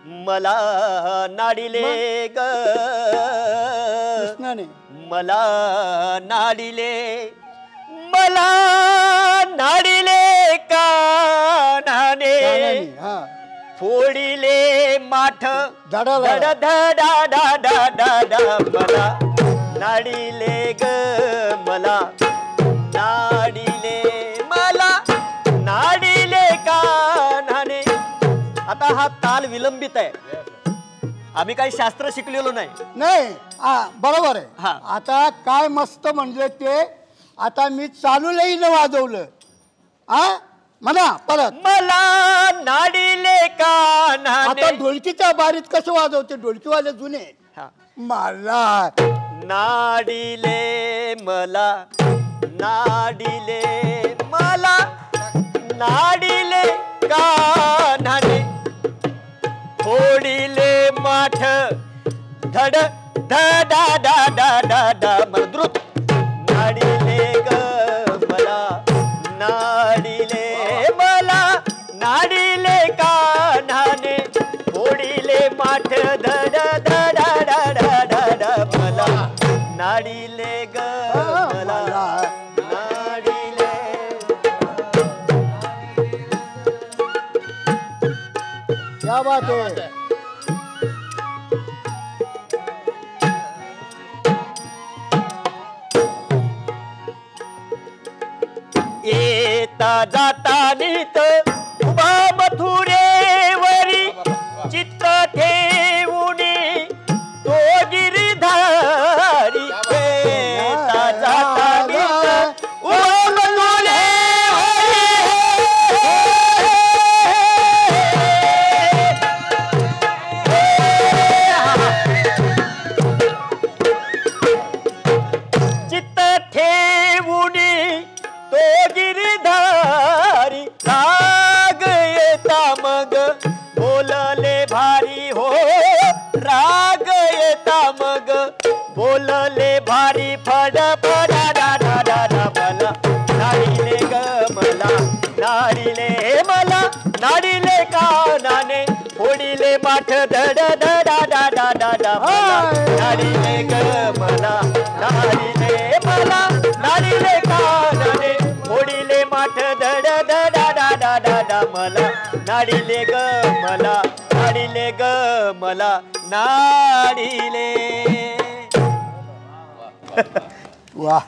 मला नाडिले ग कृष्णाने मला नाडिले कानाने हा फोडिले माठ धडा धड धडा डा मला नाडिले ग मला नाडिले कानाने. आता हा ताल विलंबित आहे. आम्ही काही शास्त्र शिकलेलो नाही. बरोबर आहे. हा. आता काय मस्त म्हणजे ते आता मी चालूलही वाजवलं. म्हणा परत. मला नाडिले कानाने. आता ढोलकीच्या बारीत कसं वाजवते ढोलकीवाले जुने. मला नाडिले मला नाडिले कानाने फोडिले माठ धड धडा डा मला द्रुत नाडिले ग मला नाडिले कानाने फोडिले माठ धड धडा डा मला नाडिले ग मला नाडिले. क्या बात है. येता जाता नीत उभा मथुरेवरी चित्त ठेवूनी तो गिरिधारी. येता जाता नीत उभा मथुरेवरी चित्त ठेवूनी तो गिरिधारी. राग येता मग बोलले भारी हो राग येता मग बोलले भारी फड फडा डा मला नाडिले ग मला नाडिले कानाने फोडिले माठ धड धडा डा मला नाडिले ग मला नाडिले कानाने फोडिले माठ धड धडा डा मला नाडिले ग मला नाडिले. वाह.